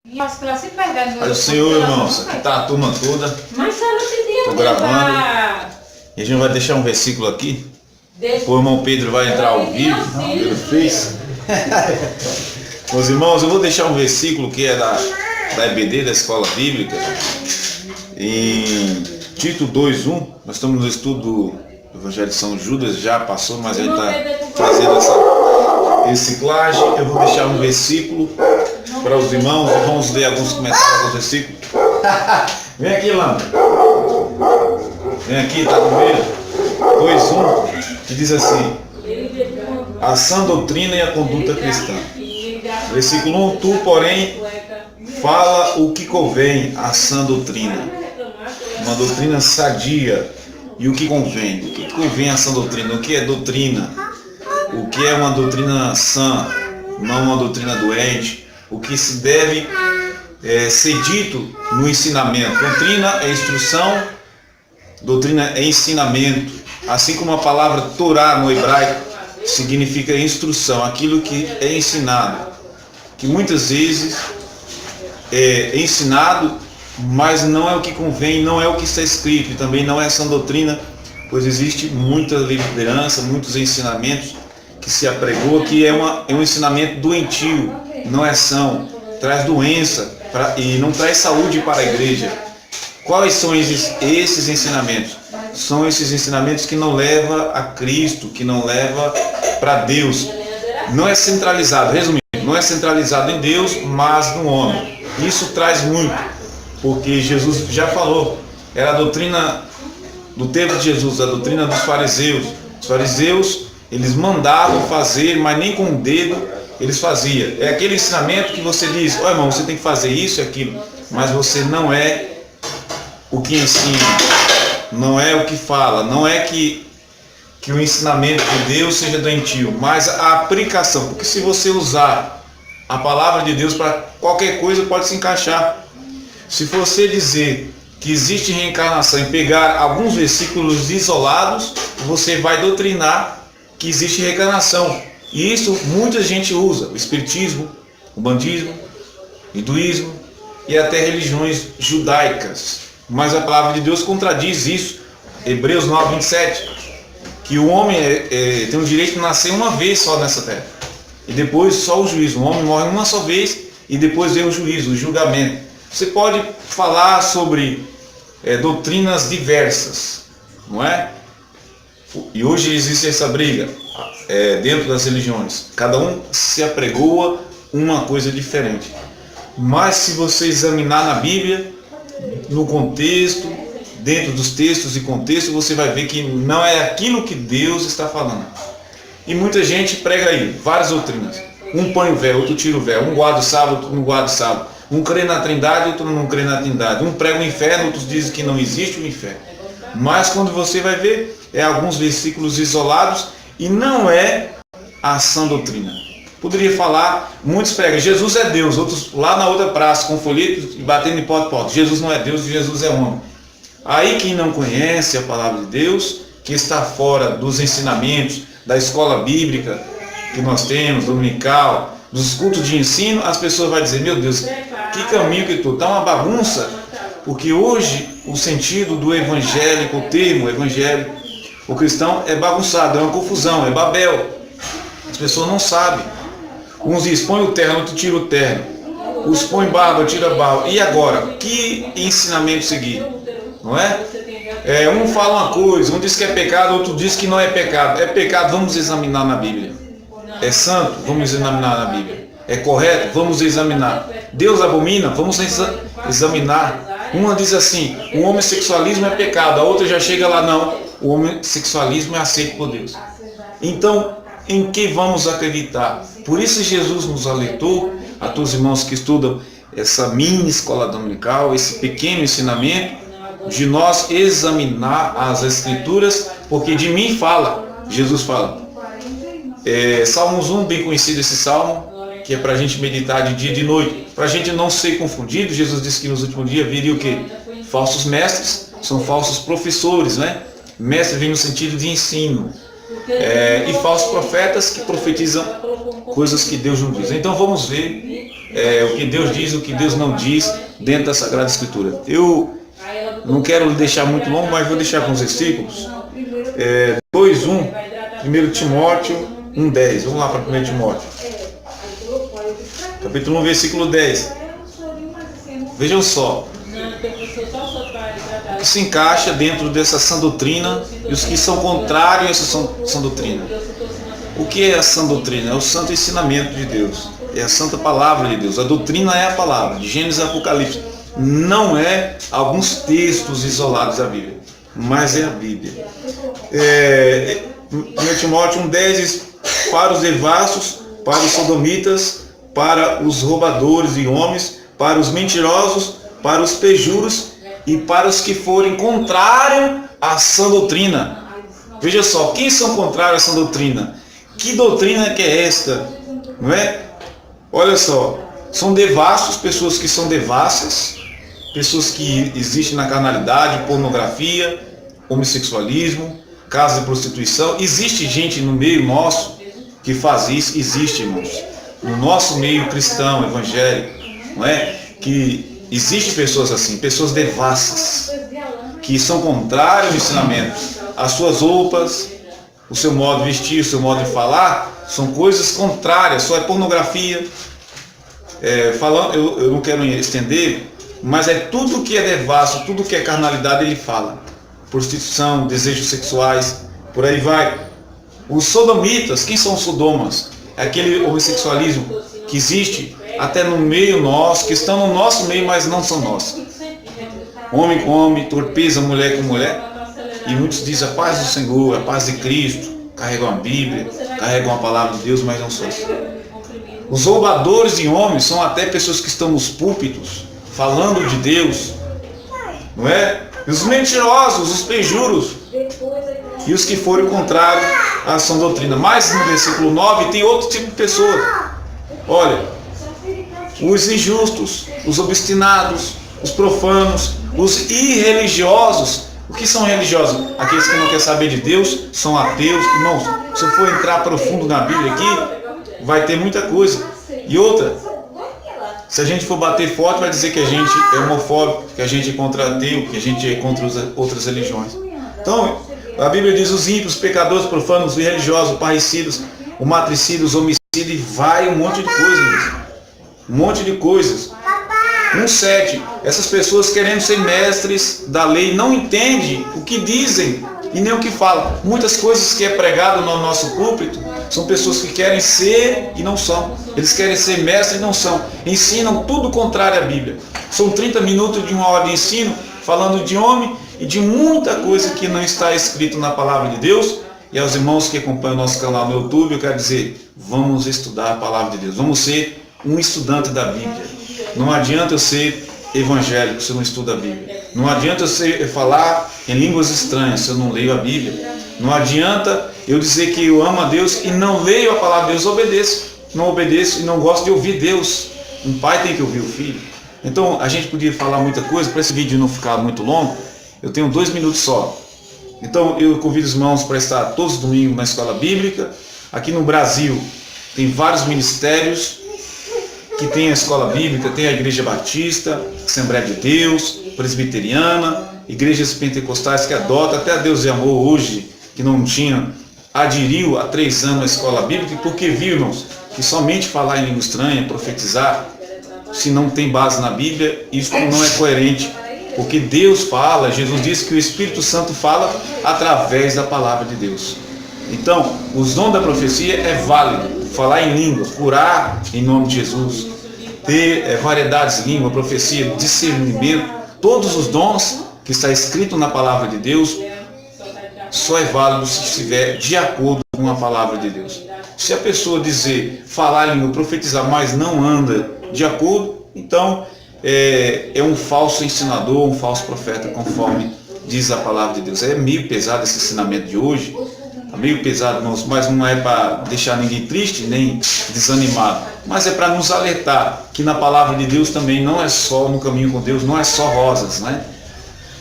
Olha o Senhor, irmãos, aqui está a turma toda. Estou gravando. E a gente vai deixar um versículo aqui. O irmão Pedro vai entrar ao vivo pelo Face. Meus irmãos, eu vou deixar um versículo que é da EBD, da Escola Bíblica, em Tito 2:1. Nós estamos no estudo do Evangelho de São Judas, já passou, mas ele está fazendo essa reciclagem. Eu vou deixar um versículo para os irmãos e vamos ler alguns comentários do versículo. Vem aqui, Landa. Vem aqui, está no meio. 2:1, que diz assim: a sã doutrina e a conduta cristã. Versículo 1: tu, porém, fala o que convém à sã doutrina, uma doutrina sadia, e o que convém. O que convém à sã doutrina? O que é doutrina? O que é uma doutrina sã, não uma doutrina doente? O que se deve ser dito no ensinamento? Doutrina é instrução, doutrina é ensinamento. Assim como a palavra Torá no hebraico significa instrução, aquilo que é ensinado, que muitas vezes é ensinado, mas não é o que convém, não é o que está escrito, e também não é essa doutrina, pois existe muita liderança, muitos ensinamentos que se apregou, que é um ensinamento doentio, não é são, traz doença e não traz saúde para a igreja. Quais são esses ensinamentos? São esses ensinamentos que não levam a Cristo, que não levam para Deus. Não é centralizado, resumindo, não é centralizado em Deus, mas no homem. Isso traz muito, porque Jesus já falou, era a doutrina do tempo de Jesus, a doutrina dos fariseus. Os fariseus, eles mandavam fazer, mas nem com o dedo eles faziam. É aquele ensinamento que você diz: ó, irmão, você tem que fazer isso e aquilo, mas você não é o que ensina, não é o que fala, não é que o ensinamento de Deus seja doentio, mas a aplicação, porque se você usar a palavra de Deus para qualquer coisa, pode se encaixar. Se você dizer que existe reencarnação e pegar alguns versículos isolados, você vai doutrinar que existe reencarnação. E isso muita gente usa: o espiritismo, o bandismo, o hinduísmo e até religiões judaicas. Mas a palavra de Deus contradiz isso. Hebreus 9:27, que o homem tem o direito de nascer uma vez só nessa terra, e depois só o juízo. O homem morre uma só vez e depois vem o juízo, o julgamento. Você pode falar sobre doutrinas diversas, não é? E hoje existe essa briga dentro das religiões. Cada um se apregoa uma coisa diferente. Mas se você examinar na Bíblia, no contexto, dentro dos textos e contexto, você vai ver que não é aquilo que Deus está falando. E muita gente prega aí várias doutrinas. Um põe o véu, outro tira o véu. Um guarda o sábado, outro não guarda o sábado. Um crê na trindade, outro não crê na trindade. Um prega o inferno, outros dizem que não existe o inferno. Mas quando você vai ver, alguns versículos isolados e não é a sã doutrina. Poderia falar, muitos pregam, Jesus é Deus, outros lá na outra praça com folhetos e batendo em porta. Jesus não é Deus, Jesus é homem. Aí quem não conhece a palavra de Deus, que está fora dos ensinamentos da escola bíblica que nós temos, dominical, dos cultos de ensino, as pessoas vão dizer: meu Deus, que caminho que estou, está uma bagunça. Porque hoje o sentido do evangélico, o termo evangélico, o cristão é bagunçado, é uma confusão, é Babel. As pessoas não sabem. Uns dizem: põe o terno, outro tira o terno. Uns põe barba, tira barba. E agora? Que ensinamento seguir? Não é? Um fala uma coisa, um diz que é pecado, outro diz que não é pecado. É pecado, vamos examinar na Bíblia. É santo, vamos examinar na Bíblia. É correto, vamos examinar. Deus abomina, vamos examinar. Uma diz assim: o homossexualismo é pecado. A outra já chega lá: não, o homossexualismo é aceito por Deus. Então, em que vamos acreditar? Por isso Jesus nos alertou, a todos os irmãos que estudam essa mini escola dominical, esse pequeno ensinamento, de nós examinar as Escrituras, porque de mim fala, Jesus fala. Salmos 1, bem conhecido esse salmo, que é para a gente meditar de dia e de noite, para a gente não ser confundido. Jesus disse que nos últimos dias viria o quê? Falsos mestres, são falsos professores, né? Mestre vem no sentido de ensino. E falsos profetas que profetizam coisas que Deus não diz. Então vamos ver o que Deus diz, o que Deus não diz dentro da Sagrada Escritura. Eu não quero deixar muito longo, mas vou deixar com os versículos. 2:1, 1 Timóteo 1:10. Vamos lá para 1 Timóteo. Capítulo 1, versículo 10. Vejam só. O que se encaixa dentro dessa sã doutrina e os que são contrários a essa sã doutrina. O que é a sã doutrina? É o santo ensinamento de Deus. É a santa palavra de Deus. A doutrina é a palavra, de Gênesis a Apocalipse. Não é alguns textos isolados da Bíblia, mas é a Bíblia. 1 Timóteo 1:10 diz: para os devassos, para os sodomitas, para os roubadores de homens, para os mentirosos, para os pejuros e para os que forem contrários à sã doutrina. Veja só, quem são contrários à sã doutrina? Que doutrina que é esta? Não é? Olha só, são devassos, pessoas que são devassas, pessoas que existem na carnalidade, pornografia, homossexualismo, casa de prostituição. Existe gente no meio nosso que faz isso, existe, irmãos. No nosso meio cristão, evangélico, não é? Que existe pessoas assim, pessoas devassas, que são contrários ao ensinamento. As suas roupas, o seu modo de vestir, o seu modo de falar, são coisas contrárias, só é pornografia. Eu não quero estender, mas é tudo que é devasso, tudo que é carnalidade, ele fala. Prostituição, desejos sexuais, por aí vai. Os sodomitas, quem são os sodomas? É aquele homossexualismo que existe até no meio nosso, que estão no nosso meio, mas não são nossos. Homem com homem, torpeza, mulher com mulher. E muitos dizem a paz do Senhor, a paz de Cristo, carregam a Bíblia, carregam a palavra de Deus, mas não são assim. Os roubadores de homens são até pessoas que estão nos púlpitos, falando de Deus, não é? E os mentirosos, os pejuros, e os que forem contrários à sã doutrina. Mas no versículo 9 tem outro tipo de pessoa. Olha, os injustos, os obstinados, os profanos, os irreligiosos. O que são religiosos? Aqueles que não querem saber de Deus, são ateus. Irmãos, se eu for entrar profundo na Bíblia aqui, vai ter muita coisa. E outra, se a gente for bater forte, vai dizer que a gente é homofóbico, que a gente é contra ateu, que a gente é contra outras religiões. Então, a Bíblia diz os ímpios, os pecadores, profanos, os irreligiosos, os parricidas, os matricidas, os homicidas, e vai um monte de coisas. Um monte de coisas. 1:7. Essas pessoas querendo ser mestres da lei não entendem o que dizem e nem o que falam. Muitas coisas que é pregado no nosso púlpito são pessoas que querem ser e não são. Eles querem ser mestres e não são. Ensinam tudo contrário à Bíblia. São 30 minutos de uma hora de ensino falando de homem e de muita coisa que não está escrito na palavra de Deus. E aos irmãos que acompanham o nosso canal no YouTube, eu quero dizer, vamos estudar a palavra de Deus. Vamos ser um estudante da Bíblia. Não adianta eu ser evangélico se eu não estudo a Bíblia. Não adianta eu falar em línguas estranhas se eu não leio a Bíblia. Não adianta eu dizer que eu amo a Deus e não leio a palavra de Deus, obedeço. Não obedeço e não gosto de ouvir Deus. Um pai tem que ouvir o filho. Então, a gente podia falar muita coisa, para esse vídeo não ficar muito longo, eu tenho 2 minutos só. Então, eu convido os irmãos para estar todos os domingos na escola bíblica. Aqui no Brasil, tem vários ministérios que tem a escola bíblica, tem a Igreja Batista, Assembleia de Deus, Presbiteriana, igrejas pentecostais que adotam, até a Deus de Amor hoje, que não tinha, aderiu há 3 anos a escola bíblica, porque viu, irmãos, que somente falar em língua estranha, profetizar, se não tem base na Bíblia, isso não é coerente, porque Deus fala, Jesus disse que o Espírito Santo fala através da palavra de Deus. Então, os dons da profecia é válido, falar em língua, curar em nome de Jesus, ter variedades de língua, profecia, discernimento, todos os dons que está escrito na palavra de Deus, só é válido se estiver de acordo com a palavra de Deus. Se a pessoa dizer, falar em língua, profetizar, mas não anda de acordo, então é um falso ensinador, um falso profeta, conforme diz a palavra de Deus. É meio pesado esse ensinamento de hoje, está meio pesado, mas não é para deixar ninguém triste, nem desanimado, mas é para nos alertar que na palavra de Deus também não é só no caminho com Deus, não é só rosas, né?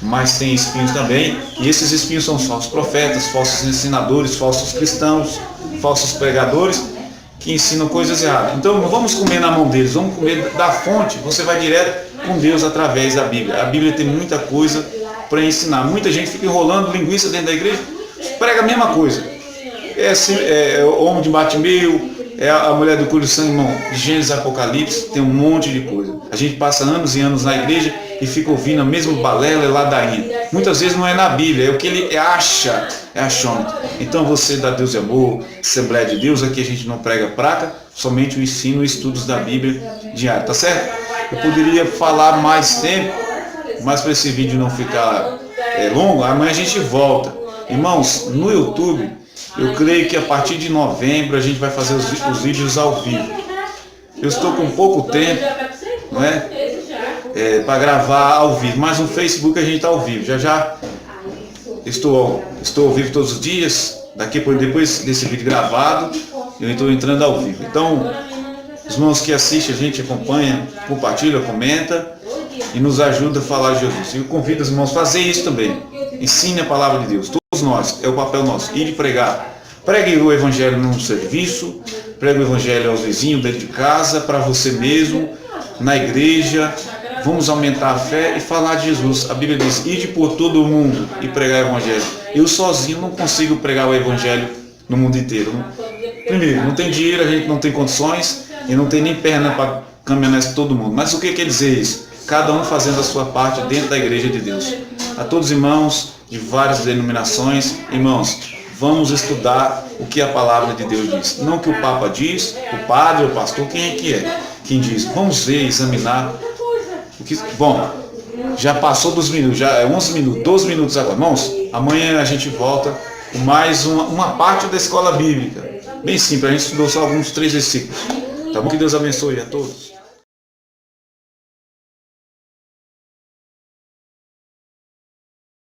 Mas tem espinhos também, e esses espinhos são falsos profetas, falsos ensinadores, falsos cristãos, falsos pregadores, que ensinam coisas erradas. Então não vamos comer na mão deles, vamos comer da fonte. Você vai direto com Deus através da Bíblia. A Bíblia tem muita coisa para ensinar. Muita gente fica enrolando linguiça dentro da igreja, prega a mesma coisa. É o homem de Bartimeu, é a mulher do Cúrio Sangue, irmão. Gênesis, Apocalipse, tem um monte de coisa. A gente passa anos e anos na igreja e fica ouvindo a mesma balela e ladainha. Muitas vezes não é na Bíblia, é o que ele acha, é achômetro. Então você dá Deus e Amor, Assembleia de Deus, aqui a gente não prega praga, somente o ensino e estudos da Bíblia diário, tá certo? Eu poderia falar mais tempo, mas para esse vídeo não ficar longo, amanhã a gente volta. Irmãos, no YouTube, eu creio que a partir de novembro a gente vai fazer os vídeos ao vivo. Eu estou com pouco tempo, não é? Para gravar ao vivo, mas no Facebook a gente está ao vivo. Já estou ao vivo todos os dias. Depois desse vídeo gravado, eu estou entrando ao vivo. Então, os irmãos que assistem a gente, acompanha, compartilha, comenta e nos ajuda a falar de Jesus. Eu convido os irmãos a fazer isso também. Ensine a palavra de Deus. Todos nós, é o papel nosso, ir e pregar. Pregue o Evangelho no serviço, pregue o Evangelho aos vizinhos, dentro de casa, para você mesmo, na igreja. Vamos aumentar a fé e falar de Jesus. A Bíblia diz, ide por todo o mundo e pregar o Evangelho. Eu sozinho não consigo pregar o Evangelho no mundo inteiro. Primeiro, não tem dinheiro, a gente não tem condições e não tem nem perna para caminhar nessa todo mundo. Mas o que quer dizer isso? Cada um fazendo a sua parte dentro da igreja de Deus. A todos os irmãos de várias denominações, irmãos, vamos estudar o que a palavra de Deus diz. Não o que o Papa diz, o padre, o pastor, quem é que é? Quem diz? Vamos ver, examinar. Bom, já passou dos minutos, já é 11 minutos, 12 minutos agora. Irmãos, amanhã a gente volta com mais uma parte da escola bíblica. Bem simples, a gente estudou só alguns 3 versículos. Tá bom? Que Deus abençoe a todos.